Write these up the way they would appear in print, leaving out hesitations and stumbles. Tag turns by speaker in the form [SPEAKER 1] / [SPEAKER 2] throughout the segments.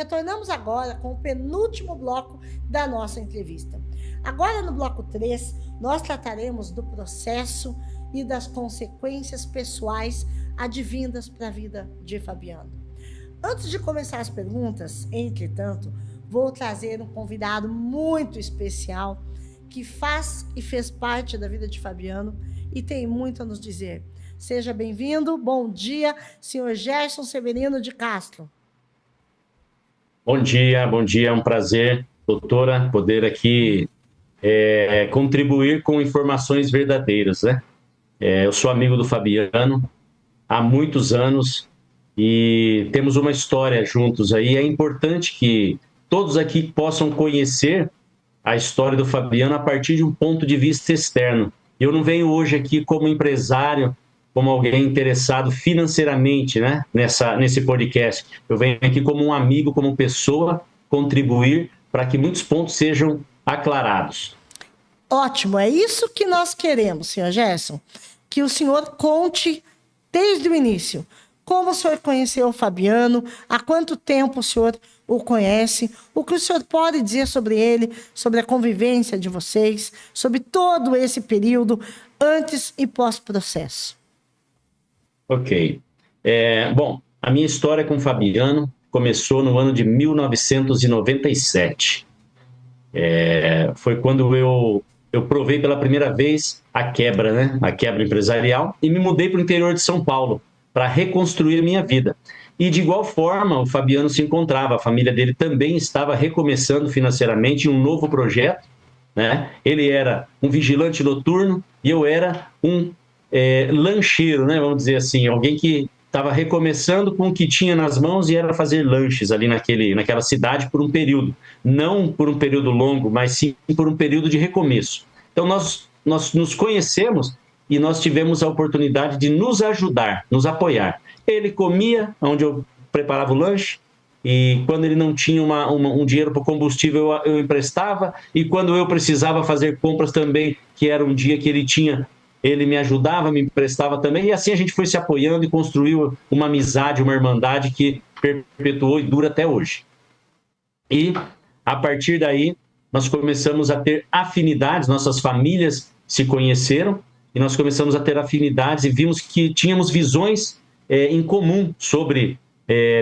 [SPEAKER 1] retornamos agora com o penúltimo bloco da nossa entrevista. Agora, no bloco 3, nós trataremos do processo e das consequências pessoais advindas para a vida de Fabiano. Antes de começar as perguntas, entretanto, vou trazer um convidado muito especial que faz e fez parte da vida de Fabiano e tem muito a nos dizer. Seja bem-vindo, bom dia, senhor Gerson Severino de Castro.
[SPEAKER 2] Bom dia, é um prazer, doutora, poder aqui contribuir com informações verdadeiras, né? Eu sou amigo do Fabiano há muitos anos e temos uma história juntos aí. É importante que todos aqui possam conhecer a história do Fabiano a partir de um ponto de vista externo. Eu não venho hoje aqui como empresário, como alguém interessado financeiramente, né, nesse podcast. Eu venho aqui como um amigo, como pessoa, contribuir para que muitos pontos sejam aclarados.
[SPEAKER 1] Ótimo, é isso que nós queremos, senhor Gerson, que o senhor conte desde o início. Como o senhor conheceu o Fabiano, há quanto tempo o senhor o conhece, o que o senhor pode dizer sobre ele, sobre a convivência de vocês, sobre todo esse período antes e pós-processo.
[SPEAKER 2] Ok. Bom, a minha história com o Fabiano começou no ano de 1997. Foi quando eu provei pela primeira vez a quebra, né? A quebra empresarial, e me mudei para o interior de São Paulo para reconstruir a minha vida. E de igual forma, o Fabiano se encontrava, a família dele também estava recomeçando financeiramente em um novo projeto, né? Ele era um vigilante noturno e eu era um lancheiro, né? Vamos dizer assim, alguém que estava recomeçando com o que tinha nas mãos e era fazer lanches ali naquela cidade por um período. Não por um período longo, mas sim por um período de recomeço. Então nós nos conhecemos e nós tivemos a oportunidade de nos ajudar, nos apoiar. Ele comia onde eu preparava o lanche, e quando ele não tinha um dinheiro para o combustível, eu emprestava, e quando eu precisava fazer compras também, que era um dia que ele tinha, ele me ajudava, me emprestava também, e assim a gente foi se apoiando e construiu uma amizade, uma irmandade que perpetuou e dura até hoje. E, a partir daí, nós começamos a ter afinidades, nossas famílias se conheceram, e nós começamos a ter afinidades e vimos que tínhamos visões em comum sobre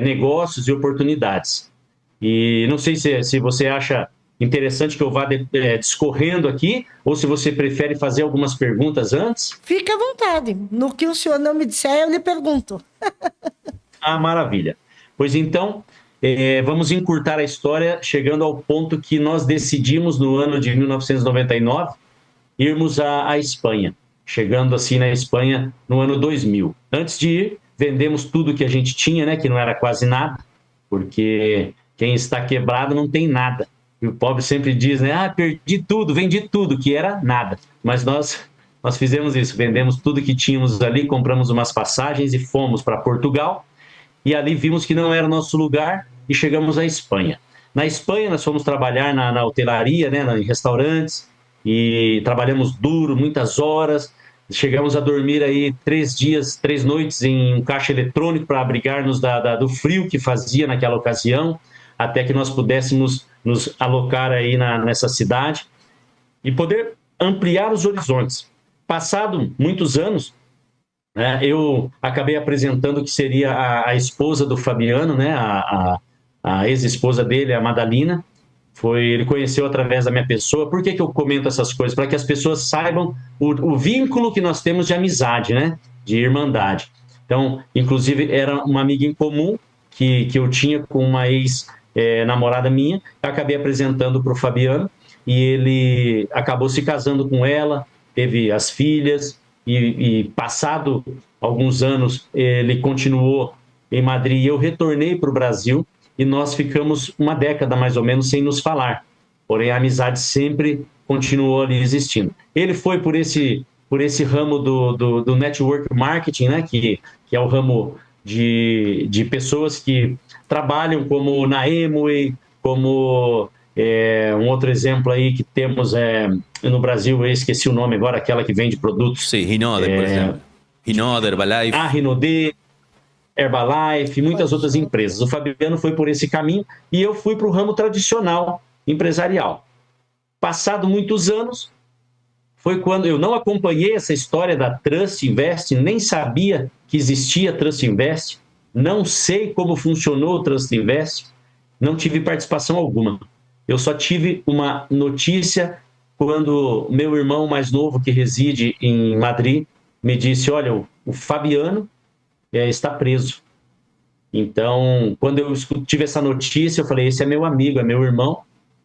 [SPEAKER 2] negócios e oportunidades. E não sei se você acha interessante que eu vá discorrendo aqui, ou se você prefere fazer algumas perguntas antes.
[SPEAKER 1] Fique à vontade. No que o senhor não me disser, eu lhe pergunto.
[SPEAKER 2] Ah, maravilha. Pois então, vamos encurtar a história, chegando ao ponto que nós decidimos, no ano de 1999, irmos à Espanha. Chegando assim na Espanha no ano 2000. Antes de ir, vendemos tudo que a gente tinha, né, que não era quase nada, porque quem está quebrado não tem nada. E o pobre sempre diz, né, perdi tudo, vendi tudo, que era nada. Mas nós fizemos isso, vendemos tudo que tínhamos ali, compramos umas passagens e fomos para Portugal. E ali vimos que não era o nosso lugar e chegamos à Espanha. Na Espanha nós fomos trabalhar na hotelaria, né, em restaurantes, e trabalhamos duro, muitas horas. Chegamos a dormir aí 3 dias, 3 noites em um caixa eletrônico para abrigar-nos do frio que fazia naquela ocasião, até que nós pudéssemos nos alocar aí nessa cidade e poder ampliar os horizontes. Passado muitos anos, né, eu acabei apresentando que seria a esposa do Fabiano, né, a ex-esposa dele, a Madalina. Ele conheceu através da minha pessoa. Por que eu comento essas coisas? Para que as pessoas saibam o vínculo que nós temos de amizade, né? De irmandade. Então, inclusive, era uma amiga em comum que eu tinha com uma ex-namorada minha. Eu acabei apresentando para o Fabiano e ele acabou se casando com ela, teve as filhas e passado alguns anos, ele continuou em Madrid e eu retornei para o Brasil. E nós ficamos uma década, mais ou menos, sem nos falar. Porém, a amizade sempre continuou ali existindo. Ele foi por esse ramo do network marketing, né? Que é o ramo de pessoas que trabalham como na Amway, como um outro exemplo aí que temos no Brasil, eu esqueci o nome agora, aquela que vende produtos.
[SPEAKER 3] Sim, Rinoder, por exemplo. Rinoder, Herbalife.
[SPEAKER 2] Rinode. Herbalife, muitas outras empresas. O Fabiano foi por esse caminho e eu fui para o ramo tradicional empresarial. Passado muitos anos, foi quando eu não acompanhei essa história da Trust Invest, nem sabia que existia Trust Invest, não sei como funcionou o Trust Invest, não tive participação alguma. Eu só tive uma notícia quando meu irmão mais novo, que reside em Madrid, me disse, olha, o Fabiano está preso. Então, quando eu tive essa notícia, eu falei, esse é meu amigo, é meu irmão,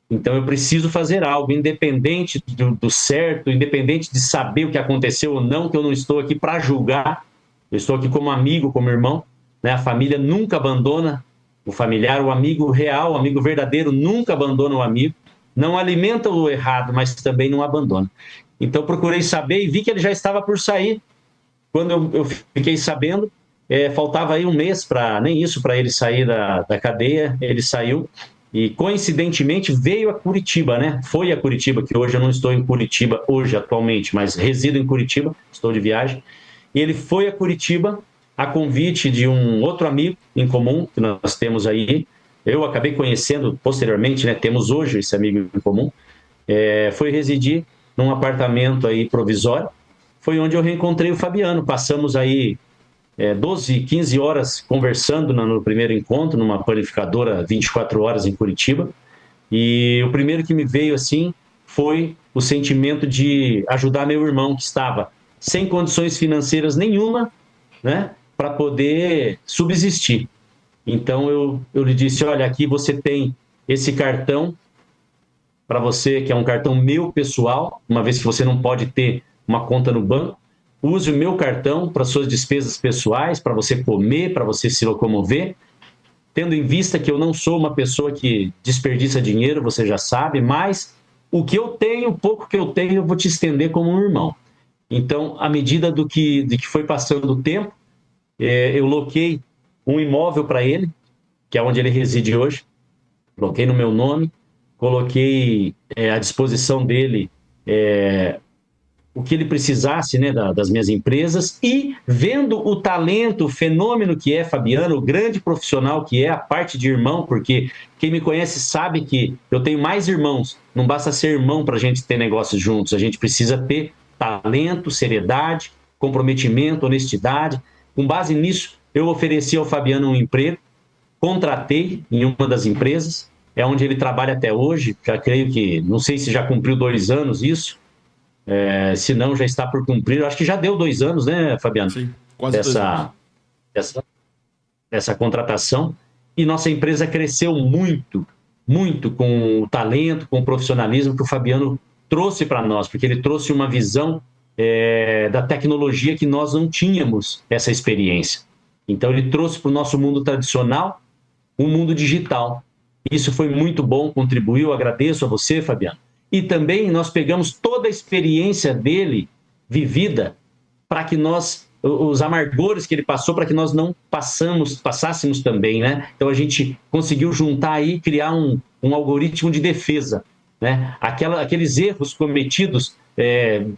[SPEAKER 2] então eu preciso fazer algo, independente do certo, independente de saber o que aconteceu ou não, que eu não estou aqui para julgar, eu estou aqui como amigo, como irmão, né? A família nunca abandona o familiar, o amigo real, o amigo verdadeiro nunca abandona o amigo, não alimenta o errado, mas também não abandona. Então procurei saber e vi que ele já estava por sair. Quando eu fiquei sabendo, faltava aí um mês, nem isso, para ele sair da cadeia, ele saiu e coincidentemente veio a Curitiba, né? Foi a Curitiba, que hoje eu não estou em Curitiba, hoje atualmente, mas resido em Curitiba, estou de viagem. E ele foi a Curitiba a convite de um outro amigo em comum que nós temos aí. Eu acabei conhecendo posteriormente, né? Temos hoje esse amigo em comum. Foi residir num apartamento aí provisório. Foi onde eu reencontrei o Fabiano. Passamos aí 12, 15 horas conversando no primeiro encontro, numa panificadora 24 horas em Curitiba. E o primeiro que me veio assim foi o sentimento de ajudar meu irmão, que estava sem condições financeiras nenhuma, né, para poder subsistir. Então eu lhe disse, olha, aqui você tem esse cartão para você, que é um cartão meu pessoal, uma vez que você não pode ter uma conta no banco, use o meu cartão para suas despesas pessoais, para você comer, para você se locomover, tendo em vista que eu não sou uma pessoa que desperdiça dinheiro, você já sabe, mas o que eu tenho, o pouco que eu tenho, eu vou te estender como um irmão. Então, à medida de que foi passando o tempo, eu loquei um imóvel para ele, que é onde ele reside hoje, coloquei no meu nome, coloquei à disposição dele o que ele precisasse, né, das minhas empresas, e vendo o talento, o fenômeno que é Fabiano, o grande profissional que é, a parte de irmão, porque quem me conhece sabe que eu tenho mais irmãos, não basta ser irmão para a gente ter negócios juntos, a gente precisa ter talento, seriedade, comprometimento, honestidade. Com base nisso, eu ofereci ao Fabiano um emprego, contratei em uma das empresas, é onde ele trabalha até hoje, já creio que, não sei se já cumpriu 2 anos isso, se não já está por cumprir, eu acho que já deu 2 anos, né, Fabiano?
[SPEAKER 3] Sim, quase 2 anos.
[SPEAKER 2] Essa contratação, e nossa empresa cresceu muito, muito com o talento, com o profissionalismo que o Fabiano trouxe para nós, porque ele trouxe uma visão da tecnologia que nós não tínhamos essa experiência. Então ele trouxe para o nosso mundo tradicional um mundo digital. Isso foi muito bom, contribuiu, agradeço a você, Fabiano. E também nós pegamos toda a experiência dele vivida para que nós, os amargores que ele passou, para que nós não passássemos também, né? Então a gente conseguiu juntar aí, criar um algoritmo de defesa, né? Aqueles erros cometidos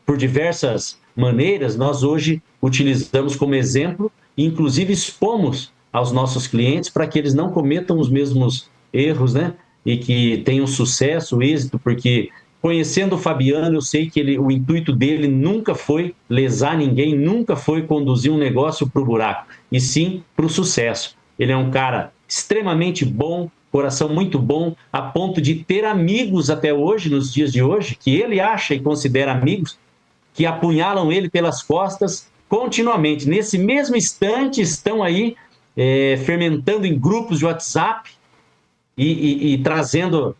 [SPEAKER 2] por diversas maneiras, nós hoje utilizamos como exemplo e inclusive expomos aos nossos clientes para que eles não cometam os mesmos erros, né? E que tenham sucesso, êxito, porque conhecendo o Fabiano, eu sei que o intuito dele nunca foi lesar ninguém, nunca foi conduzir um negócio para o buraco, e sim para o sucesso. Ele é um cara extremamente bom, coração muito bom, a ponto de ter amigos até hoje, nos dias de hoje, que ele acha e considera amigos, que apunhalam ele pelas costas continuamente. Nesse mesmo instante, estão aí fermentando em grupos de WhatsApp e trazendo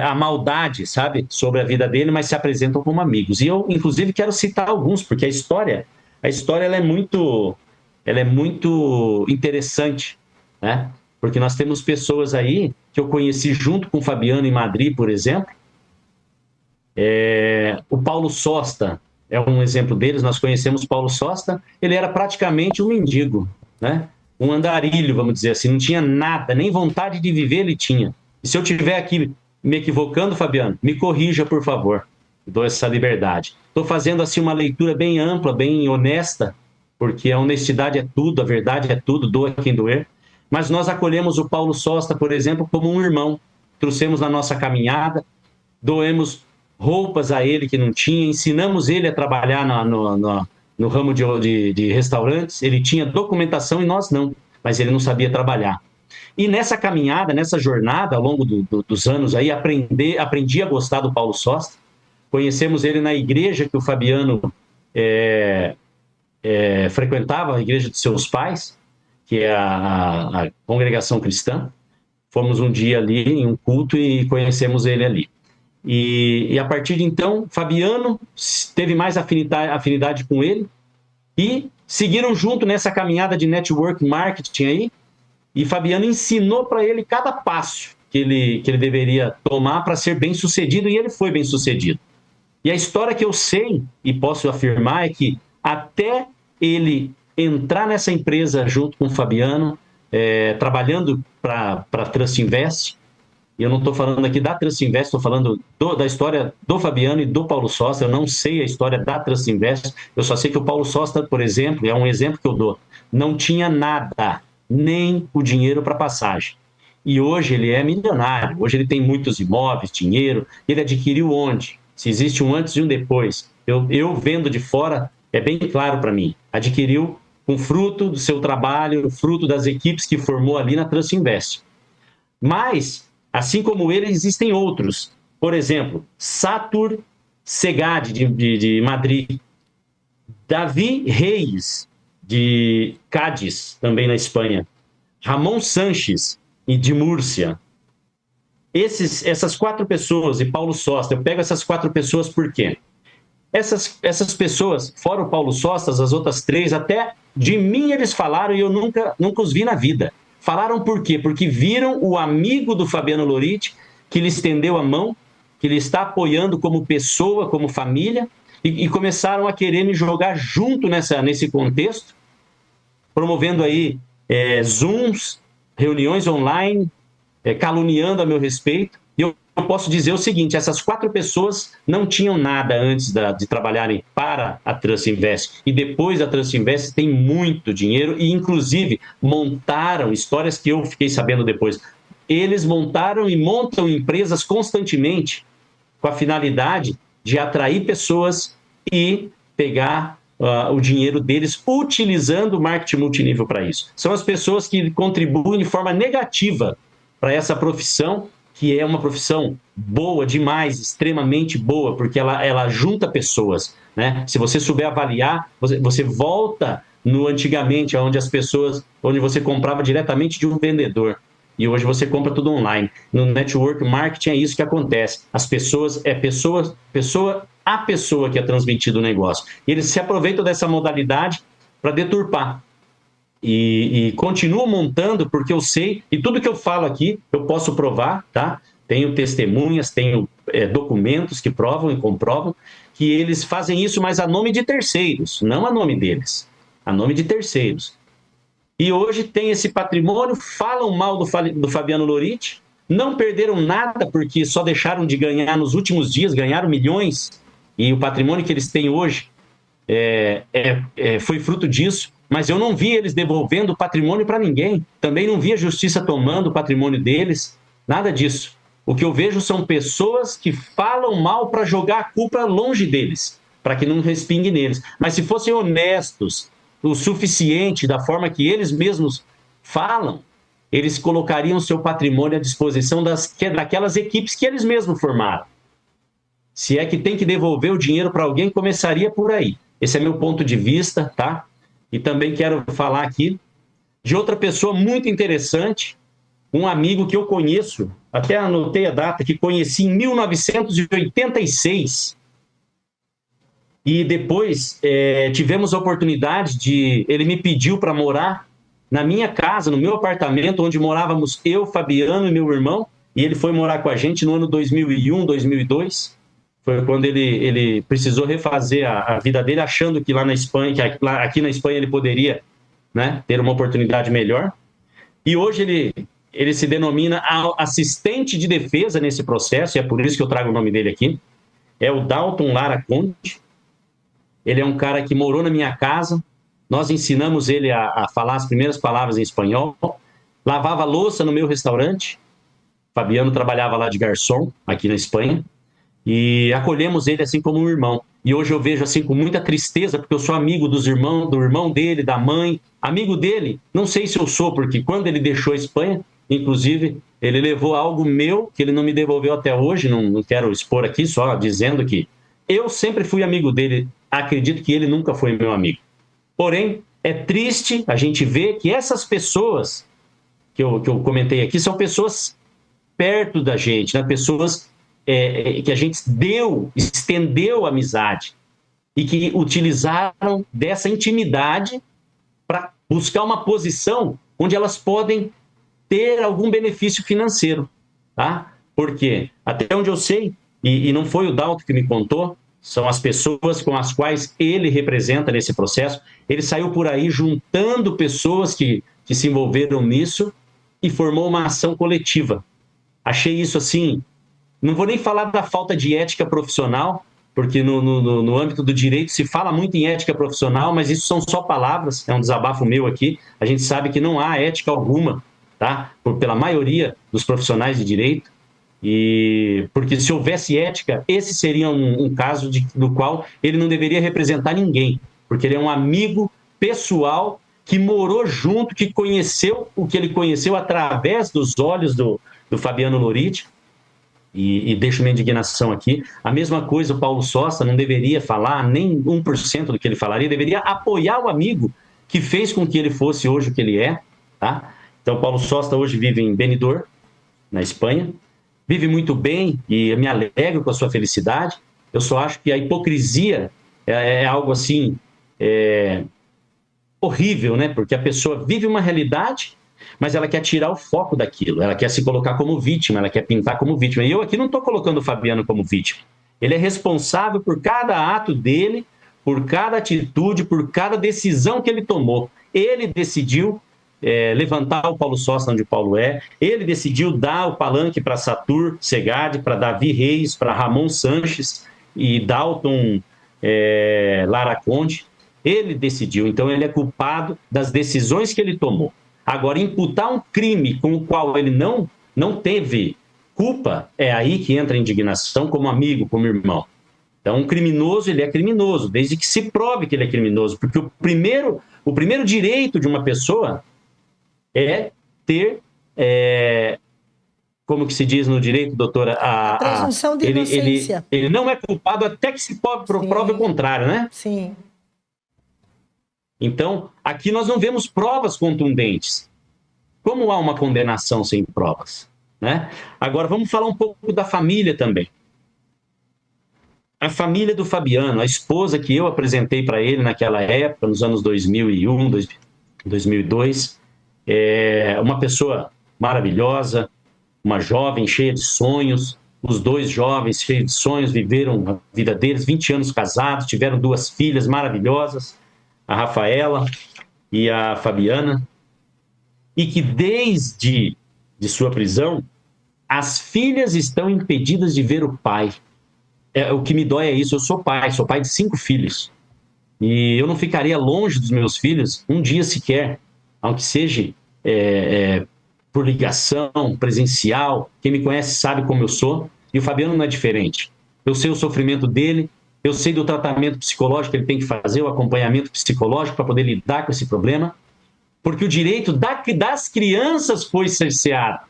[SPEAKER 2] a maldade, sabe, sobre a vida dele, mas se apresentam como amigos. E eu, inclusive, quero citar alguns, porque a história ela é muito interessante, né? Porque nós temos pessoas aí que eu conheci junto com o Fabiano em Madrid, por exemplo. O Paulo Sosta é um exemplo deles, nós conhecemos o Paulo Sosta, ele era praticamente um mendigo, né? Um andarilho, vamos dizer assim, não tinha nada, nem vontade de viver ele tinha. E se eu estiver aqui me equivocando, Fabiano, me corrija, por favor. Eu dou essa liberdade. Estou fazendo assim uma leitura bem ampla, bem honesta porque a honestidade é tudo, a verdade é tudo, doa quem doer. Mas nós acolhemos o Paulo Sosta, por exemplo, como um irmão. Trouxemos na nossa caminhada, doemos roupas a ele que não tinha, ensinamos ele a trabalhar no ramo de restaurantes. Ele tinha documentação e nós não, mas ele não sabia trabalhar. E nessa caminhada, nessa jornada, ao longo dos anos, aí, aprendi a gostar do Paulo Sosta. Conhecemos ele na igreja que o Fabiano frequentava, a igreja de seus pais, que é a congregação cristã. Fomos um dia ali em um culto e conhecemos ele ali. E a partir de então, Fabiano teve mais afinidade com ele e seguiram junto nessa caminhada de network marketing aí. E Fabiano ensinou para ele cada passo que ele deveria tomar para ser bem sucedido, e ele foi bem sucedido. E a história que eu sei e posso afirmar é que até ele entrar nessa empresa junto com o Fabiano, trabalhando para a Trust Invest, e eu não estou falando aqui da Trust Invest, estou falando da história do Fabiano e do Paulo Sosta. Eu não sei a história da Trust Invest, eu só sei que o Paulo Sosta, por exemplo, é um exemplo que eu dou, não tinha nada, nem o dinheiro para passagem. E hoje ele é milionário, hoje ele tem muitos imóveis, dinheiro. Ele adquiriu onde? Se existe um antes e um depois. Eu vendo de fora, é bem claro para mim. Adquiriu com fruto do seu trabalho, fruto das equipes que formou ali na Trust Invest. Mas, assim como ele, existem outros. Por exemplo, Satur Segade, de Madrid. Davi Reis, de Cádiz, também na Espanha. Ramon Sanches, de Múrcia. Essas 4 pessoas, e Paulo Sosta, eu pego essas 4 pessoas por quê? Essas pessoas, fora o Paulo Sosta, as outras 3, até de mim eles falaram e eu nunca os vi na vida. Falaram por quê? Porque viram o amigo do Fabiano Lorit, que lhe estendeu a mão, que lhe está apoiando como pessoa, como família, e começaram a querer me jogar junto nesse contexto, promovendo aí Zooms, reuniões online, caluniando a meu respeito. E eu posso dizer o seguinte: essas 4 pessoas não tinham nada antes de trabalharem para a Trust Invest. E depois da Trust Invest tem muito dinheiro e, inclusive, montaram histórias que eu fiquei sabendo depois. Eles montaram e montam empresas constantemente com a finalidade de atrair pessoas e pegar o dinheiro deles, utilizando o marketing multinível para isso. São as pessoas que contribuem de forma negativa para essa profissão, que é uma profissão boa demais, extremamente boa, porque ela junta pessoas, né? Se você souber avaliar, você volta no antigamente, onde você comprava diretamente de um vendedor. E hoje você compra tudo online. No network marketing é isso que acontece. As pessoas, a pessoa que é transmitido o negócio. E eles se aproveitam dessa modalidade para deturpar. E continuo montando, porque eu sei, e tudo que eu falo aqui, eu posso provar, tá? Tenho testemunhas, tenho documentos que provam e comprovam que eles fazem isso, mas a nome de terceiros, não a nome deles, a nome de terceiros. E hoje tem esse patrimônio, falam mal do Fabiano Lorit, não perderam nada porque só deixaram de ganhar nos últimos dias, ganharam milhões, e o patrimônio que eles têm hoje foi fruto disso. Mas eu não vi eles devolvendo o patrimônio para ninguém. Também não vi a justiça tomando o patrimônio deles. Nada disso. O que eu vejo são pessoas que falam mal para jogar a culpa longe deles, para que não respingue neles. Mas se fossem honestos o suficiente, da forma que eles mesmos falam, eles colocariam seu patrimônio à disposição daquelas equipes que eles mesmos formaram. Se é que tem que devolver o dinheiro para alguém, começaria por aí. Esse é meu ponto de vista, tá? E também quero falar aqui de outra pessoa muito interessante, um amigo que eu conheço, até anotei a data, que conheci em 1986. E depois tivemos a oportunidade ele me pediu para morar na minha casa, no meu apartamento, onde morávamos eu, Fabiano e meu irmão, e ele foi morar com a gente no ano 2001, 2002. Foi quando ele precisou refazer a vida dele, achando que lá na Espanha, aqui na Espanha ele poderia, né, ter uma oportunidade melhor. E hoje ele se denomina assistente de defesa nesse processo, e é por isso que eu trago o nome dele aqui. É o Dalton Lara Conde. Ele é um cara que morou na minha casa, nós ensinamos ele a falar as primeiras palavras em espanhol, lavava louça no meu restaurante. Fabiano trabalhava lá de garçom, aqui na Espanha, e acolhemos ele assim como um irmão. E hoje eu vejo assim com muita tristeza, porque eu sou amigo dos irmãos, do irmão dele, da mãe, amigo dele. Não sei se eu sou, porque quando ele deixou a Espanha, inclusive, ele levou algo meu que ele não me devolveu até hoje, não quero expor aqui, só dizendo que eu sempre fui amigo dele, acredito que ele nunca foi meu amigo. Porém, é triste a gente ver que essas pessoas que eu comentei aqui são pessoas perto da gente, né? Pessoas que a gente estendeu a amizade e que utilizaram dessa intimidade para buscar uma posição onde elas podem ter algum benefício financeiro, tá? Porque, até onde eu sei, e não foi o Dalton que me contou, são as pessoas com as quais ele representa nesse processo, ele saiu por aí juntando pessoas que se envolveram nisso e formou uma ação coletiva. Achei isso assim, não vou nem falar da falta de ética profissional, porque no âmbito do direito se fala muito em ética profissional, mas isso são só palavras, é um desabafo meu aqui, a gente sabe que não há ética alguma, tá? Pela maioria dos profissionais de direito, e porque se houvesse ética, esse seria um caso do qual ele não deveria representar ninguém, porque ele é um amigo pessoal que morou junto, que conheceu o que ele conheceu através dos olhos do Fabiano Loriti, e deixo minha indignação aqui. A mesma coisa o Paulo Sosta não deveria falar nem 1% do que ele falaria, deveria apoiar o amigo que fez com que ele fosse hoje o que ele é, tá? Então o Paulo Sosta hoje vive em Benidorm, na Espanha, vive muito bem e eu me alegro com a sua felicidade. Eu só acho que a hipocrisia é algo assim horrível, né? Porque a pessoa vive uma realidade, mas ela quer tirar o foco daquilo, ela quer se colocar como vítima, ela quer pintar como vítima. E eu aqui não estou colocando o Fabiano como vítima. Ele é responsável por cada ato dele, por cada atitude, por cada decisão que ele tomou. Ele decidiu levantar o Paulo Sosta onde o Paulo é, ele decidiu dar o palanque para Satur Segade, para Davi Reis, para Ramon Sanches e Dalton Lara Conde. Ele decidiu, então ele é culpado das decisões que ele tomou. Agora, imputar um crime com o qual ele não teve culpa, é aí que entra a indignação como amigo, como irmão. Então, um criminoso, ele é criminoso, desde que se prove que ele é criminoso, porque o primeiro direito de uma pessoa é ter, como que se diz no direito, doutora?
[SPEAKER 1] A presunção de inocência.
[SPEAKER 2] Ele não é culpado até que se prove o contrário, né?
[SPEAKER 1] Sim.
[SPEAKER 2] Então, aqui nós não vemos provas contundentes. Como há uma condenação sem provas, né? Agora, vamos falar um pouco da família também. A família do Fabiano, a esposa que eu apresentei para ele naquela época, nos anos 2001, 2002, é uma pessoa maravilhosa, uma jovem cheia de sonhos. Os dois jovens cheios de sonhos viveram a vida deles, 20 anos casados, tiveram 2 filhas maravilhosas, a Rafaela e a Fabiana, e que desde sua prisão, as filhas estão impedidas de ver o pai. O que me dói é isso, eu sou pai de 5 filhos, e eu não ficaria longe dos meus filhos um dia sequer, aunque seja por ligação, presencial. Quem me conhece sabe como eu sou, e o Fabiano não é diferente. Eu sei o sofrimento dele, eu sei do tratamento psicológico que ele tem que fazer, o acompanhamento psicológico para poder lidar com esse problema, porque o direito das crianças foi cerceado.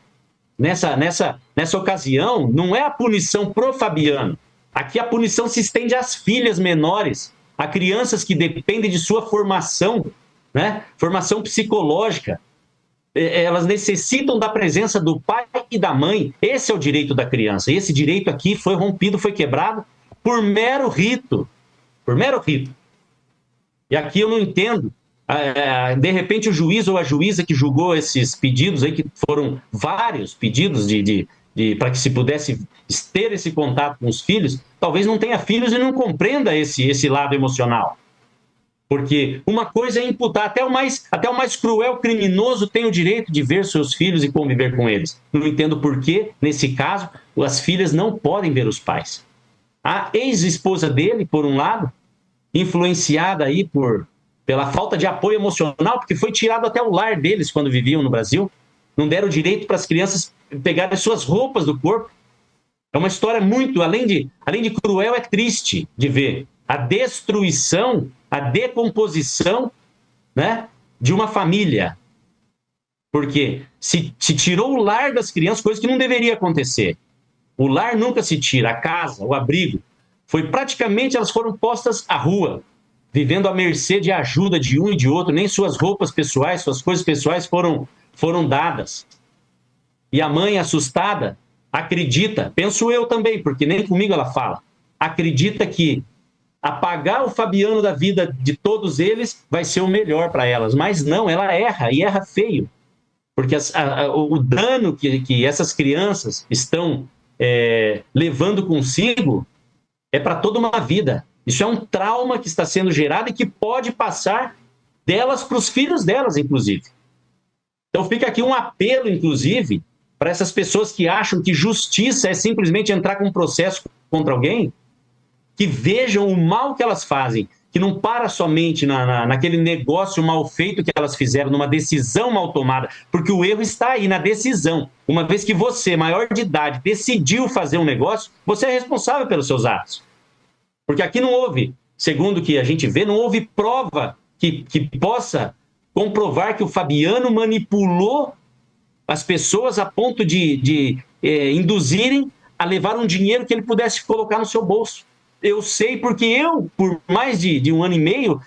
[SPEAKER 2] Nessa ocasião, não é a punição pro Fabiano. Aqui a punição se estende às filhas menores, a crianças que dependem de sua formação, né? Formação psicológica. Elas necessitam da presença do pai e da mãe. Esse é o direito da criança. E esse direito aqui foi rompido, foi quebrado por mero rito. Por mero rito. E aqui eu não entendo. De repente o juiz ou a juíza que julgou esses pedidos, aí, que foram vários pedidos para que se pudesse ter esse contato com os filhos, talvez não tenha filhos e não compreenda esse lado emocional. Porque uma coisa é imputar, até o mais cruel criminoso tem o direito de ver seus filhos e conviver com eles. Não entendo por que, nesse caso, as filhas não podem ver os pais. A ex-esposa dele, por um lado, influenciada aí pela falta de apoio emocional, porque foi tirado até o lar deles quando viviam no Brasil. Não deram o direito para as crianças pegarem suas roupas do corpo. É uma história muito, além de cruel, é triste de ver a destruição, a decomposição, né, de uma família. Porque se tirou o lar das crianças, coisa que não deveria acontecer. O lar nunca se tira, a casa, o abrigo. Praticamente elas foram postas à rua, vivendo à mercê de ajuda de um e de outro, nem suas roupas pessoais, suas coisas pessoais foram dadas. E a mãe, assustada, acredita, penso eu também, porque nem comigo ela fala, acredita que apagar o Fabiano da vida de todos eles vai ser o melhor para elas. Mas não, ela erra, e erra feio. Porque o dano que essas crianças estão levando consigo é para toda uma vida. Isso é um trauma que está sendo gerado e que pode passar delas para os filhos delas, inclusive. Então fica aqui um apelo, inclusive, para essas pessoas que acham que justiça é simplesmente entrar com um processo contra alguém, que vejam o mal que elas fazem, que não para somente naquele negócio mal feito que elas fizeram, numa decisão mal tomada, porque o erro está aí na decisão. Uma vez que você, maior de idade, decidiu fazer um negócio, você é responsável pelos seus atos. Porque aqui não houve, segundo o que a gente vê, não houve prova que possa comprovar que o Fabiano manipulou as pessoas a ponto de induzirem a levar um dinheiro que ele pudesse colocar no seu bolso. Eu sei porque eu, por mais de 1 ano e meio,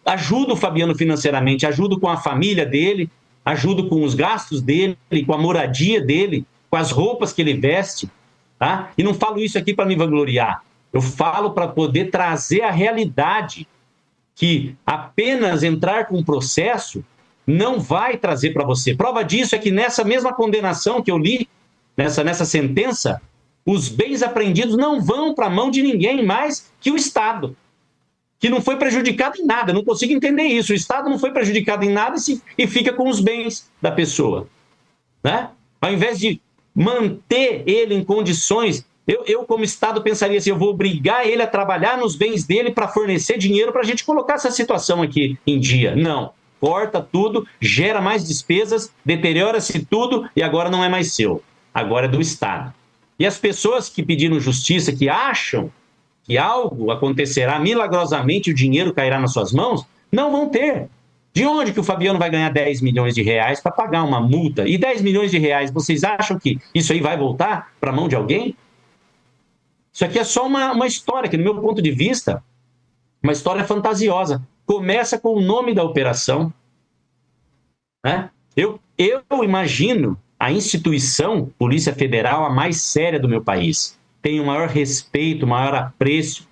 [SPEAKER 2] ajudo o Fabiano financeiramente, ajudo com a família dele, ajudo com os gastos dele, com a moradia dele, com as roupas que ele veste, tá? E não falo isso aqui para me vangloriar, eu falo para poder trazer a realidade que apenas entrar com um processo não vai trazer para você. Prova disso é que nessa mesma condenação que eu li, nessa sentença, os bens apreendidos não vão para a mão de ninguém mais que o Estado, que não foi prejudicado em nada. Não consigo entender isso. O Estado não foi prejudicado em nada e fica com os bens da pessoa, né? Ao invés de manter ele em condições, eu como Estado pensaria assim, eu vou obrigar ele a trabalhar nos bens dele para fornecer dinheiro para a gente colocar essa situação aqui em dia. Não. Corta tudo, gera mais despesas, deteriora-se tudo e agora não é mais seu. Agora é do Estado. E as pessoas que pediram justiça, que acham que algo acontecerá milagrosamente, o dinheiro cairá nas suas mãos, não vão ter. De onde que o Fabiano vai ganhar 10 milhões de reais para pagar uma multa? E 10 milhões de reais, vocês acham que isso aí vai voltar para a mão de alguém? Isso aqui é só uma história que, no meu ponto de vista, uma história fantasiosa. Começa com o nome da operação, né? Eu imagino a instituição Polícia Federal a mais séria do meu país. Tenho o maior respeito, o maior apreço,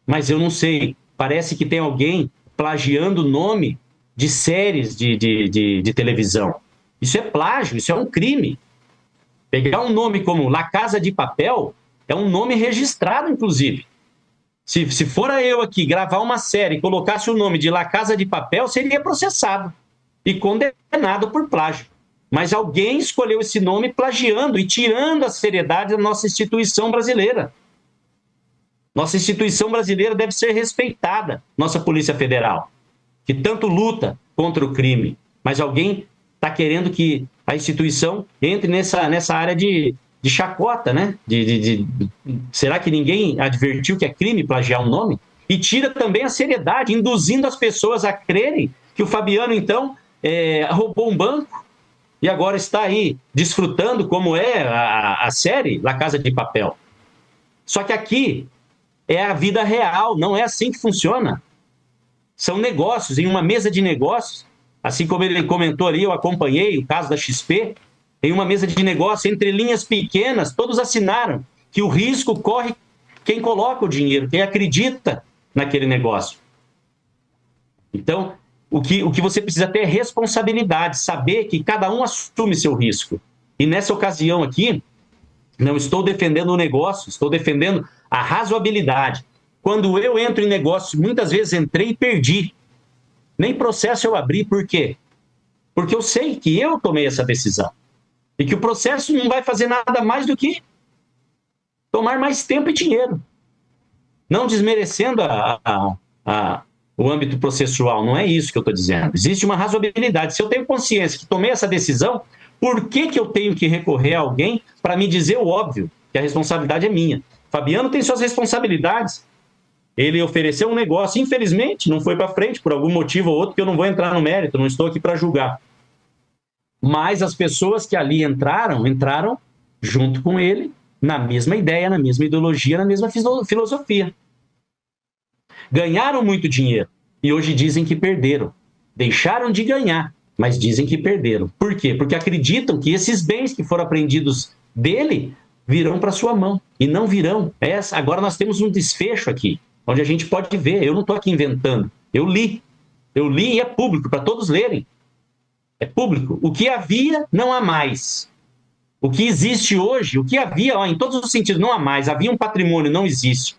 [SPEAKER 2] mas eu não sei, parece que tem alguém plagiando o nome de séries de televisão. Isso é plágio, isso é um crime. Pegar um nome como La Casa de Papel é um nome registrado, inclusive. Se for eu aqui gravar uma série e colocasse o nome de La Casa de Papel, seria processado e condenado por plágio. Mas alguém escolheu esse nome plagiando e tirando a seriedade da nossa instituição brasileira. Nossa instituição brasileira deve ser respeitada, nossa Polícia Federal, que tanto luta contra o crime. Mas alguém está querendo que a instituição entre nessa área de chacota, né? Será que ninguém advertiu que é crime plagiar um nome? E tira também a seriedade, induzindo as pessoas a crerem que o Fabiano, então, roubou um banco e agora está aí desfrutando como é a série La Casa de Papel. Só que aqui é a vida real, não é assim que funciona. São negócios, em uma mesa de negócios, assim como ele comentou ali, eu acompanhei o caso da XP, em uma mesa de negócio, entre linhas pequenas, todos assinaram que o risco corre quem coloca o dinheiro, quem acredita naquele negócio. Então, o que você precisa ter é responsabilidade, saber que cada um assume seu risco. E nessa ocasião aqui, não estou defendendo o negócio, estou defendendo a razoabilidade. Quando eu entro em negócio, muitas vezes entrei e perdi. Nem processo eu abri, por quê? Porque eu sei que eu tomei essa decisão. E que o processo não vai fazer nada mais do que tomar mais tempo e dinheiro. Não desmerecendo o âmbito processual, não é isso que eu estou dizendo. Existe uma razoabilidade. Se eu tenho consciência que tomei essa decisão, por que eu tenho que recorrer a alguém para me dizer o óbvio, que a responsabilidade é minha? Fabiano tem suas responsabilidades. Ele ofereceu um negócio, infelizmente, não foi para frente, por algum motivo ou outro, que eu não vou entrar no mérito, não estou aqui para julgar. Mas as pessoas que ali entraram junto com ele, na mesma ideia, na mesma ideologia, na mesma filosofia. Ganharam muito dinheiro e hoje dizem que perderam. Deixaram de ganhar, mas dizem que perderam. Por quê? Porque acreditam que esses bens que foram apreendidos dele virão para sua mão. E não virão. Agora nós temos um desfecho aqui, onde a gente pode ver. Eu não estou aqui inventando. Eu li e é público, para todos lerem. É público. O que havia, não há mais. O que existe hoje, o que havia, em todos os sentidos, não há mais. Havia um patrimônio, não existe.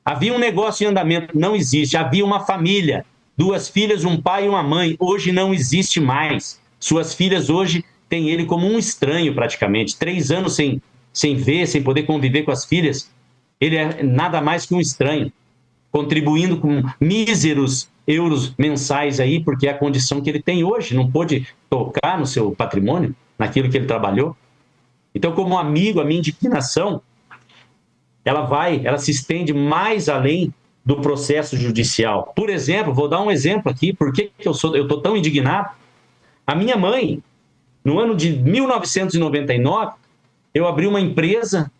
[SPEAKER 2] Havia um negócio em andamento, não existe. Havia uma família, 2 filhas, um pai e uma mãe. Hoje não existe mais. Suas filhas hoje têm ele como um estranho, praticamente. 3 anos sem ver, sem poder conviver com as filhas. Ele é nada mais que um estranho, contribuindo com míseros euros mensais aí, porque é a condição que ele tem hoje. Não pôde tocar no seu patrimônio, naquilo que ele trabalhou. Então, como amigo, a minha indignação, ela se estende mais além do processo judicial. Por exemplo, vou dar um exemplo aqui, por que eu estou tão indignado? A minha mãe, no ano de 1999, eu abri uma empresa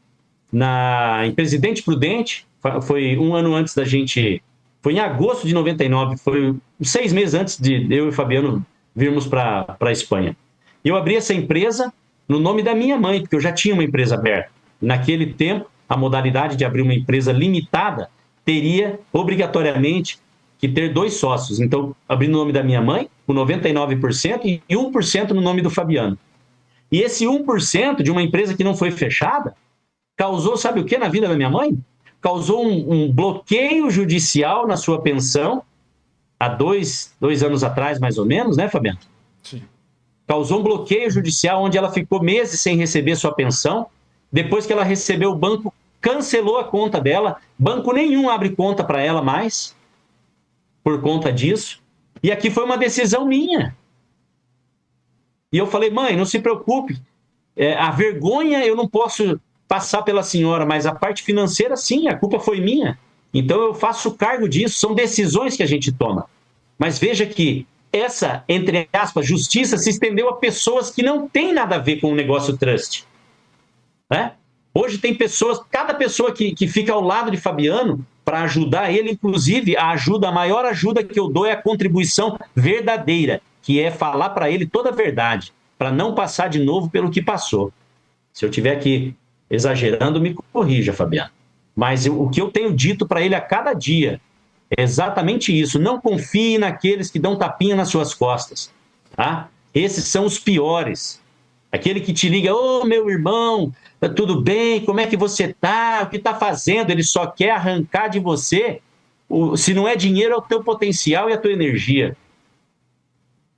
[SPEAKER 2] em Presidente Prudente, foi um ano antes da gente, foi em agosto de 99, foi 6 meses antes de eu e o Fabiano virmos para a Espanha. E eu abri essa empresa no nome da minha mãe, porque eu já tinha uma empresa aberta. Naquele tempo, a modalidade de abrir uma empresa limitada teria, obrigatoriamente, que ter 2 sócios. Então, abri no nome da minha mãe, com 99%, e 1% no nome do Fabiano. E esse 1% de uma empresa que não foi fechada, causou, sabe o que na vida da minha mãe? Causou um bloqueio judicial na sua pensão, há 2 anos atrás, mais ou menos, né, Fabiano? Sim. Causou um bloqueio judicial, onde ela ficou meses sem receber sua pensão. Depois que ela recebeu, o banco cancelou a conta dela. Banco nenhum abre conta para ela mais, por conta disso. E aqui foi uma decisão minha. E eu falei, mãe, não se preocupe. A vergonha eu não posso passar pela senhora, mas a parte financeira, sim, a culpa foi minha. Então eu faço cargo disso. São decisões que a gente toma. Mas veja que essa, entre aspas, justiça se estendeu a pessoas que não têm nada a ver com o negócio trust. Né? Hoje tem pessoas, cada pessoa que fica ao lado de Fabiano para ajudar ele, inclusive a maior ajuda que eu dou é a contribuição verdadeira, que é falar para ele toda a verdade, para não passar de novo pelo que passou. Se eu estiver aqui exagerando, me corrija, Fabiano. Mas o que eu tenho dito para ele a cada dia é exatamente isso. Não confie naqueles que dão tapinha nas suas costas. Tá? Esses são os piores. Aquele que te liga, ô meu irmão, tudo bem? Como é que você tá? O que está fazendo? Ele só quer arrancar de você, se não é dinheiro, é o teu potencial e a tua energia.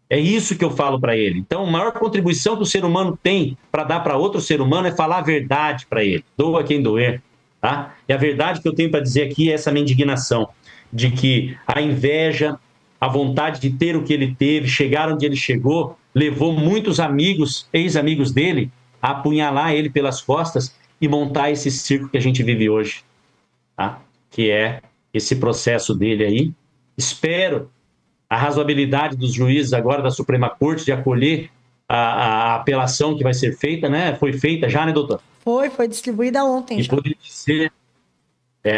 [SPEAKER 2] É isso que eu falo para ele. Então, a maior contribuição que o ser humano tem para dar para outro ser humano é falar a verdade para ele. Doa quem doer. Tá? E a verdade que eu tenho para dizer aqui é essa minha indignação, de que a inveja, a vontade de ter o que ele teve, chegar onde ele chegou, levou muitos amigos, ex-amigos dele, a apunhalar ele pelas costas e montar esse circo que a gente vive hoje, tá? Que é esse processo dele aí. Espero a razoabilidade dos juízes agora da Suprema Corte de acolher a apelação que vai ser feita, né? Foi feita já, né, doutor?
[SPEAKER 1] Foi distribuída ontem.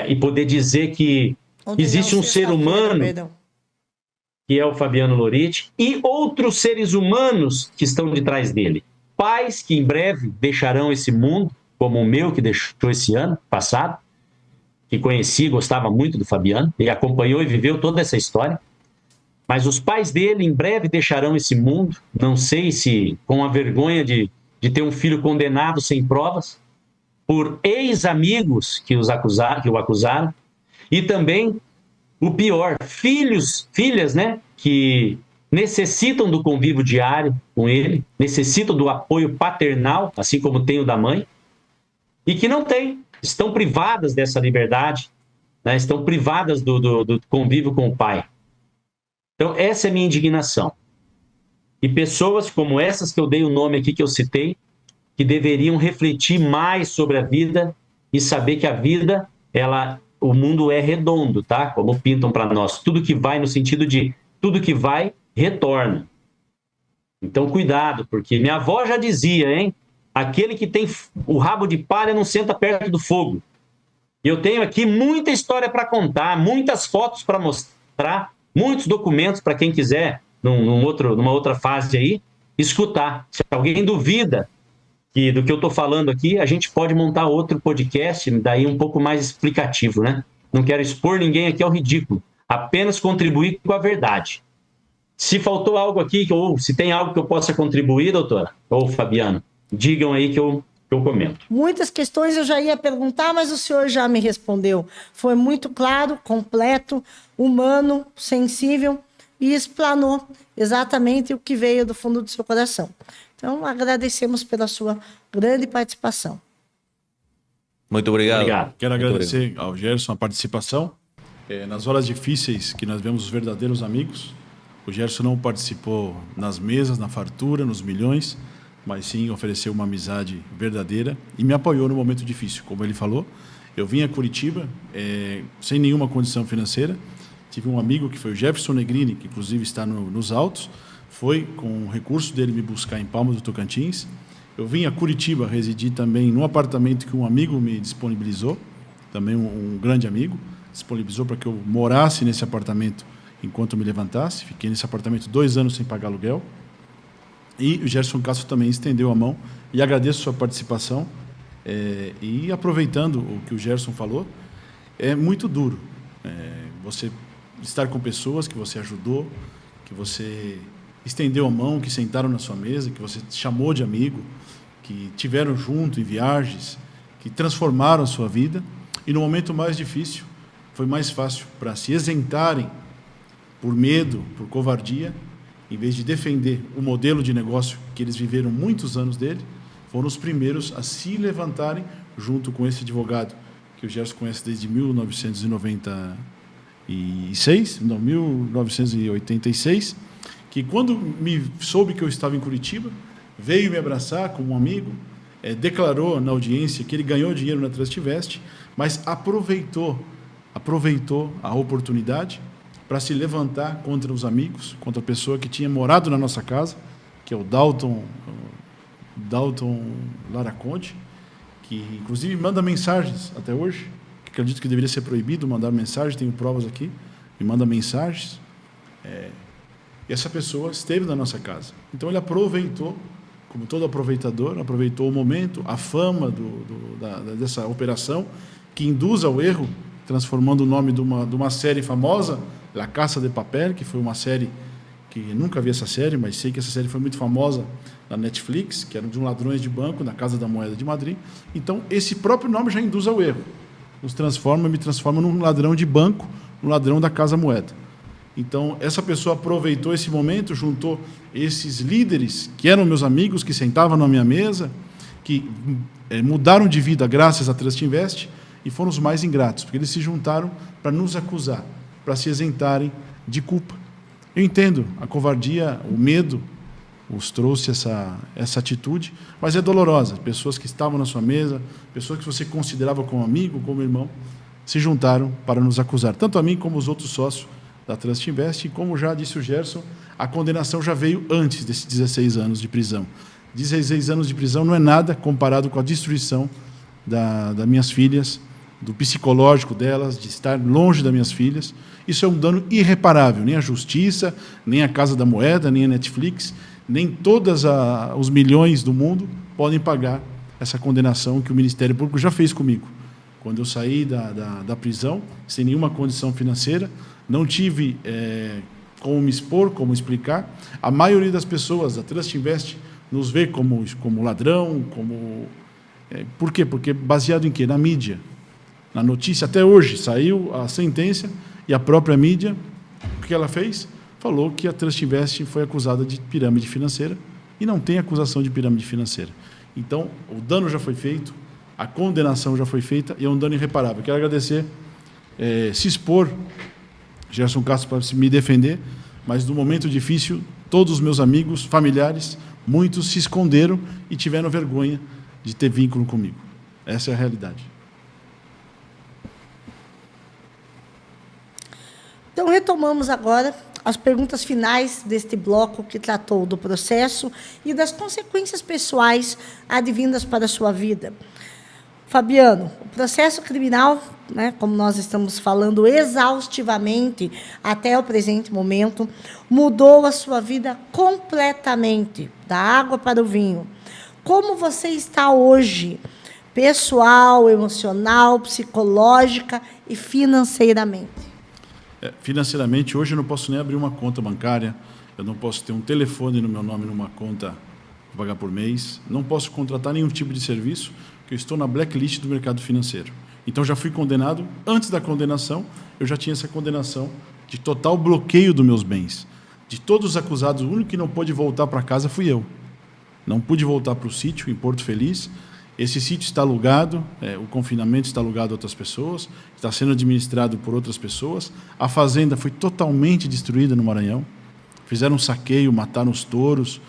[SPEAKER 2] E poder dizer que ontem existe um ser humano, que é o Fabiano Loriti, e outros seres humanos que estão de trás dele. Pais que em breve deixarão esse mundo, como o meu, que deixou esse ano passado, que conheci, gostava muito do Fabiano, e acompanhou e viveu toda essa história. Mas os pais dele em breve deixarão esse mundo, não sei se com a vergonha de ter um filho condenado sem provas, por ex-amigos que o acusaram, e também o pior, filhas, né, que necessitam do convívio diário com ele, necessitam do apoio paternal, assim como tem o da mãe, e que não têm, estão privadas dessa liberdade, né, estão privadas do convívio com o pai. Então, essa é a minha indignação. E pessoas como essas que eu dei o nome aqui, que eu citei, que deveriam refletir mais sobre a vida e saber que a vida, o mundo é redondo, tá? Como pintam para nós. Tudo que vai no sentido de tudo que vai, retorna. Então, cuidado, porque minha avó já dizia, hein? Aquele que tem o rabo de palha não senta perto do fogo. E eu tenho aqui muita história para contar, muitas fotos para mostrar, muitos documentos para quem quiser, numa outra fase aí, escutar. Se alguém duvida do que eu estou falando aqui, a gente pode montar outro podcast, daí um pouco mais explicativo, né? Não quero expor ninguém aqui ao ridículo, apenas contribuir com a verdade. Se faltou algo aqui, ou se tem algo que eu possa contribuir, doutora, ou Fabiano, digam aí que eu comento.
[SPEAKER 1] Muitas questões eu já ia perguntar, mas o senhor já me respondeu. Foi muito claro, completo, humano, sensível e explanou exatamente o que veio do fundo do seu coração. Então, agradecemos pela sua grande participação.
[SPEAKER 3] Muito obrigado.
[SPEAKER 4] Quero agradecer ao Gerson a participação. Nas horas difíceis que nós vemos os verdadeiros amigos, o Gerson não participou nas mesas, na fartura, nos milhões, mas sim ofereceu uma amizade verdadeira e me apoiou no momento difícil. Como ele falou, eu vim a Curitiba sem nenhuma condição financeira. Tive um amigo que foi o Jefferson Negrini, que inclusive está nos autos, foi com o recurso dele me buscar em Palmas do Tocantins. Eu vim a Curitiba residir também num apartamento que um amigo me disponibilizou, também um grande amigo, disponibilizou para que eu morasse nesse apartamento enquanto eu me levantasse. Fiquei nesse apartamento 2 anos sem pagar aluguel. E o Gerson Castro também estendeu a mão e agradeço a sua participação. E aproveitando o que o Gerson falou, é muito duro você estar com pessoas que você ajudou, que você estendeu a mão, que sentaram na sua mesa, que você chamou de amigo, que tiveram junto em viagens, que transformaram a sua vida. E no momento mais difícil, foi mais fácil para se isentarem por medo, por covardia, em vez de defender o modelo de negócio que eles viveram muitos anos dele, foram os primeiros a se levantarem junto com esse advogado que o Gerson conhece desde 1986, que quando me soube que eu estava em Curitiba, veio me abraçar como um amigo, declarou na audiência que ele ganhou dinheiro na Transtivest, mas aproveitou a oportunidade para se levantar contra os amigos, contra a pessoa que tinha morado na nossa casa, que é o Dalton Lara Conte, que inclusive manda mensagens até hoje, que acredito que deveria ser proibido mandar mensagem, tenho provas aqui, me manda mensagens. E essa pessoa esteve na nossa casa. Então ele aproveitou, como todo aproveitador, aproveitou o momento, a fama dessa operação, que induz ao erro, transformando o nome de uma série famosa, La Casa de Papel, que foi uma série que nunca vi essa série, mas sei que essa série foi muito famosa na Netflix, que era de um ladrões de banco na Casa da Moeda de Madrid. Então, esse próprio nome já induz ao erro. Me transforma num ladrão de banco, um ladrão da Casa Moeda. Então, essa pessoa aproveitou esse momento, juntou esses líderes, que eram meus amigos, que sentavam na minha mesa, que mudaram de vida graças à Transtinvest, e foram os mais ingratos, porque eles se juntaram para nos acusar, para se isentarem de culpa. Eu entendo, a covardia, o medo, os trouxe essa atitude, mas é dolorosa. Pessoas que estavam na sua mesa, pessoas que você considerava como amigo, como irmão, se juntaram para nos acusar, tanto a mim como os outros sócios da Transtinvest, e como já disse o Gerson, a condenação já veio antes desses 16 anos de prisão. 16 anos de prisão não é nada comparado com a destruição das minhas filhas, do psicológico delas, de estar longe das minhas filhas. Isso é um dano irreparável. Nem a Justiça, nem a Casa da Moeda, nem a Netflix, nem todos os milhões do mundo podem pagar essa condenação que o Ministério Público já fez comigo. Quando eu saí da prisão, sem nenhuma condição financeira, não tive como me expor, como explicar. A maioria das pessoas da Transtinvest nos vê como ladrão, por quê? Porque baseado em quê? Na mídia. Na notícia, até hoje, saiu a sentença e a própria mídia, o que ela fez? Falou que a Transtinvest foi acusada de pirâmide financeira e não tem acusação de pirâmide financeira. Então, o dano já foi feito, a condenação já foi feita e é um dano irreparável. Quero agradecer, se expor, Gerson Castro, para me defender, mas no momento difícil, todos os meus amigos, familiares, muitos se esconderam e tiveram vergonha de ter vínculo comigo. Essa é a realidade.
[SPEAKER 1] Então, retomamos agora as perguntas finais deste bloco que tratou do processo e das consequências pessoais advindas para a sua vida. Fabiano, o processo criminal, né, como nós estamos falando exaustivamente até o presente momento, mudou a sua vida completamente, da água para o vinho. Como você está hoje, pessoal, emocional, psicológica e financeiramente?
[SPEAKER 4] Financeiramente, hoje eu não posso nem abrir uma conta bancária, eu não posso ter um telefone no meu nome numa conta para pagar por mês, não posso contratar nenhum tipo de serviço, porque eu estou na blacklist do mercado financeiro. Então, já fui condenado. Antes da condenação, eu já tinha essa condenação de total bloqueio dos meus bens. De todos os acusados, o único que não pôde voltar para casa fui eu. Não pude voltar para o sítio, em Porto Feliz. Esse sítio está alugado, o confinamento está alugado a outras pessoas, está sendo administrado por outras pessoas. A fazenda foi totalmente destruída no Maranhão. Fizeram um saqueio, mataram os touros,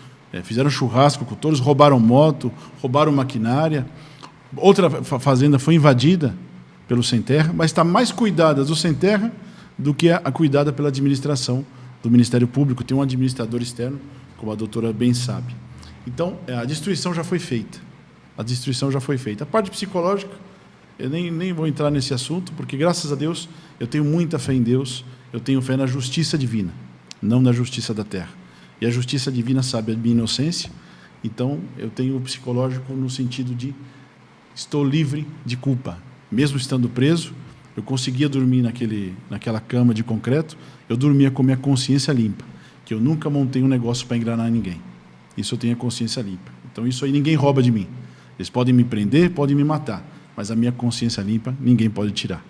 [SPEAKER 4] fizeram churrasco com touros, roubaram moto, roubaram maquinária. Outra fazenda foi invadida pelo Sem Terra, mas está mais cuidada do Sem Terra do que a cuidada pela administração do Ministério Público. Tem um administrador externo, como a doutora bem sabe. Então, a destruição já foi feita. A destruição já foi feita. A parte psicológica, eu nem vou entrar nesse assunto, porque, graças a Deus, eu tenho muita fé em Deus, eu tenho fé na justiça divina, não na justiça da terra. E a justiça divina sabe a minha inocência, então eu tenho o psicológico no sentido de estou livre de culpa. Mesmo estando preso, eu conseguia dormir naquela cama de concreto, eu dormia com minha consciência limpa, que eu nunca montei um negócio para enganar ninguém. Isso eu tenho a consciência limpa. Então isso aí ninguém rouba de mim. Eles podem me prender, podem me matar, mas a minha consciência limpa ninguém pode tirar.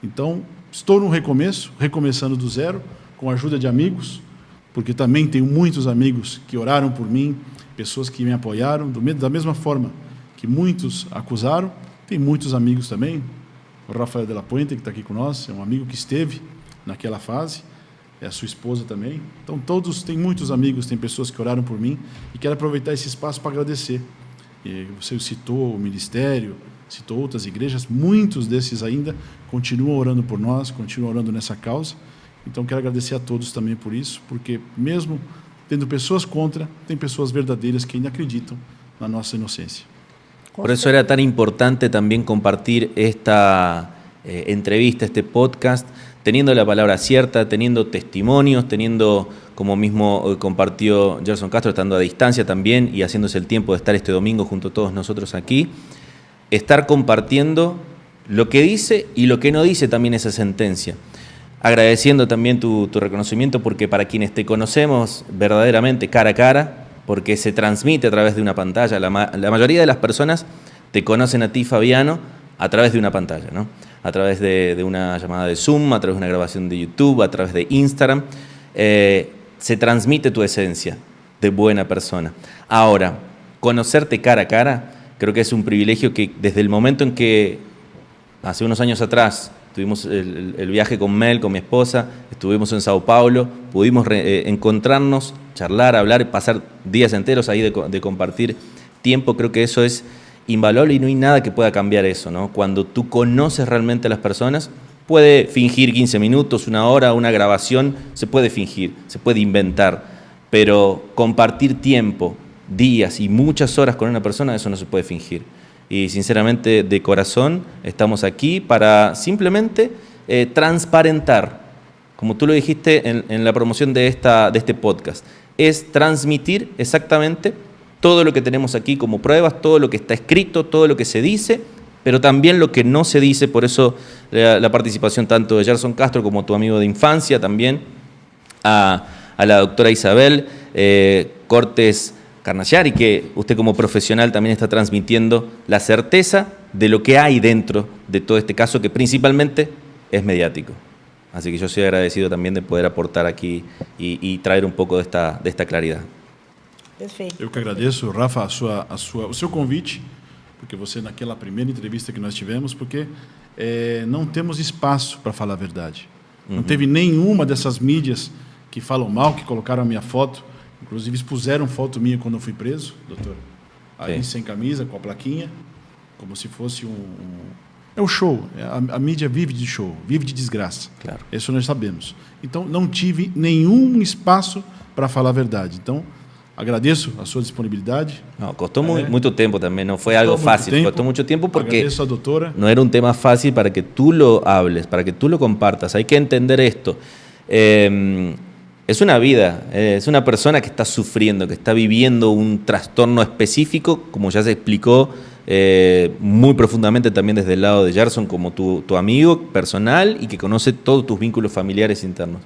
[SPEAKER 4] Então, estou no recomeço, recomeçando do zero, com a ajuda de amigos, porque também tenho muitos amigos que oraram por mim, pessoas que me apoiaram, da mesma forma que muitos acusaram. Tem muitos amigos também, o Rafael de la Puente, que está aqui com nós, é um amigo que esteve naquela fase, é a sua esposa também. Então, tem muitos amigos, tem pessoas que oraram por mim, e quero aproveitar esse espaço para agradecer. Você citou o ministério, citou outras igrejas, muitos desses ainda continuam orando por nós, continuam orando nessa causa. Então, quero agradecer a todos também por isso, porque mesmo tendo pessoas contra, tem pessoas verdadeiras que ainda acreditam na nossa inocência.
[SPEAKER 3] Por eso era tan importante también compartir esta entrevista, este podcast, teniendo la palabra cierta, teniendo testimonios, teniendo, como mismo compartió Gerson Castro, estando a distancia también y haciéndose el tiempo de estar este domingo junto a todos nosotros aquí, estar compartiendo lo que dice y lo que no dice también esa sentencia. Agradeciendo también tu reconocimiento, porque para quienes te conocemos verdaderamente cara a cara, porque se transmite a través de una pantalla, la mayoría de las personas te conocen a ti, Fabiano, a través de una pantalla, ¿no? A través de una llamada de Zoom, a través de una grabación de YouTube, a través de Instagram, se transmite tu esencia de buena persona. Ahora, conocerte cara a cara, creo que es un privilegio que desde el momento en que, hace unos años atrás, tuvimos el viaje con Mel, con mi esposa, estuvimos en Sao Paulo, pudimos encontrarnos, charlar, hablar, pasar días enteros ahí de compartir tiempo. Creo que eso es invaluable y no hay nada que pueda cambiar eso, ¿no? Cuando tú conoces realmente a las personas, puede fingir 15 minutos, una hora, una grabación, se puede fingir, se puede inventar, pero compartir tiempo, días y muchas horas con una persona, eso no se puede fingir. Y sinceramente, de corazón, estamos aquí para simplemente transparentar, como tú lo dijiste en la promoción de este podcast, es transmitir exactamente todo lo que tenemos aquí como pruebas, todo lo que está escrito, todo lo que se dice, pero también lo que no se dice. Por eso la participación tanto de Gerson Castro como tu amigo de infancia, también a la doctora Isabel Cortés Carnachari, que usted como profesional también está transmitiendo la certeza de lo que hay dentro de todo este caso, que principalmente es mediático. Así que yo soy agradecido también de poder aportar aqui e trazer um pouco desta claridade.
[SPEAKER 1] Perfeito.
[SPEAKER 4] Eu que agradeço, Rafa, o seu convite, porque você, naquela primeira entrevista que nós tivemos, porque não temos espaço para falar a verdade. Não teve nenhuma dessas mídias que falam mal, que colocaram a minha foto, inclusive expuseram foto minha quando eu fui preso, doutor. Aí sem camisa, com a plaquinha, como se fosse É o show. A mídia vive de show, vive de desgraça.
[SPEAKER 3] Claro.
[SPEAKER 4] Isso nós sabemos. Então, não tive nenhum espaço para falar a verdade. Então, agradeço a sua disponibilidade.
[SPEAKER 3] No, costó mucho tiempo también, no fue algo fácil, costó mucho tiempo porque
[SPEAKER 4] agradeço a doutora.
[SPEAKER 3] No era un tema fácil para que tú lo hables, para que tú lo compartas. Hay que entender esto. Es una vida, es una persona que está sufriendo, que está viviendo un trastorno específico, como ya se explicó muy profundamente también desde el lado de Gerson, como tu amigo personal y que conoce todos tus vínculos familiares internos.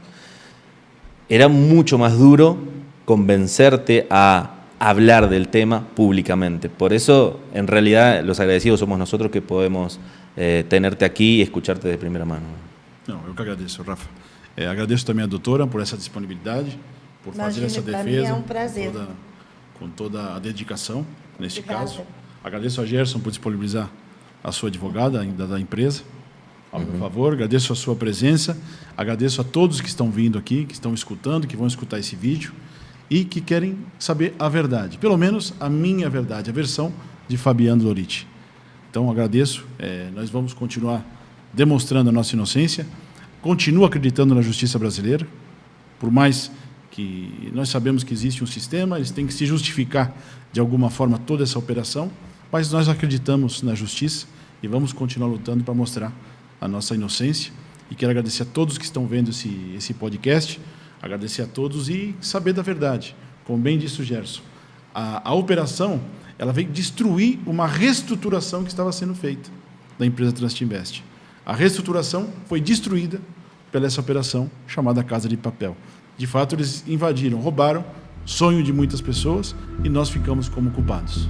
[SPEAKER 3] Era mucho más duro convencerte a hablar del tema públicamente. Por eso, en realidad, los agradecidos somos nosotros que podemos tenerte aquí y escucharte de primera mano.
[SPEAKER 4] Não, eu que agradeço, Rafa. Agradeço também a doutora por essa disponibilidade, por fazer essa defesa.
[SPEAKER 1] É um prazer.
[SPEAKER 4] Com toda a dedicação, neste
[SPEAKER 1] Obrigada.
[SPEAKER 4] caso. Agradeço a Gerson por disponibilizar a sua advogada ainda da empresa, a meu favor. Agradeço a sua presença. Agradeço a todos que estão vindo aqui, que estão escutando, que vão escutar esse vídeo e que querem saber a verdade. Pelo menos a minha verdade, a versão de Fabiano Loriti. Então, agradeço. Nós vamos continuar demonstrando a nossa inocência. Continuo acreditando na justiça brasileira, por mais que nós sabemos que existe um sistema, eles têm que se justificar de alguma forma toda essa operação, mas nós acreditamos na justiça e vamos continuar lutando para mostrar a nossa inocência. E quero agradecer a todos que estão vendo esse podcast, agradecer a todos e saber da verdade. Como bem disse o Gerson, a operação ela veio destruir uma reestruturação que estava sendo feita da empresa Transinvest. A reestruturação foi destruída pela essa operação chamada Casa de Papel. De fato, eles invadiram, roubaram sonho de muitas pessoas e nós ficamos como culpados.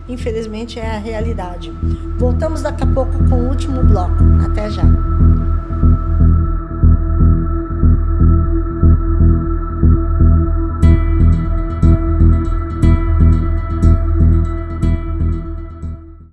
[SPEAKER 1] Infelizmente, é a realidade. Voltamos daqui a pouco com o último bloco. Até já.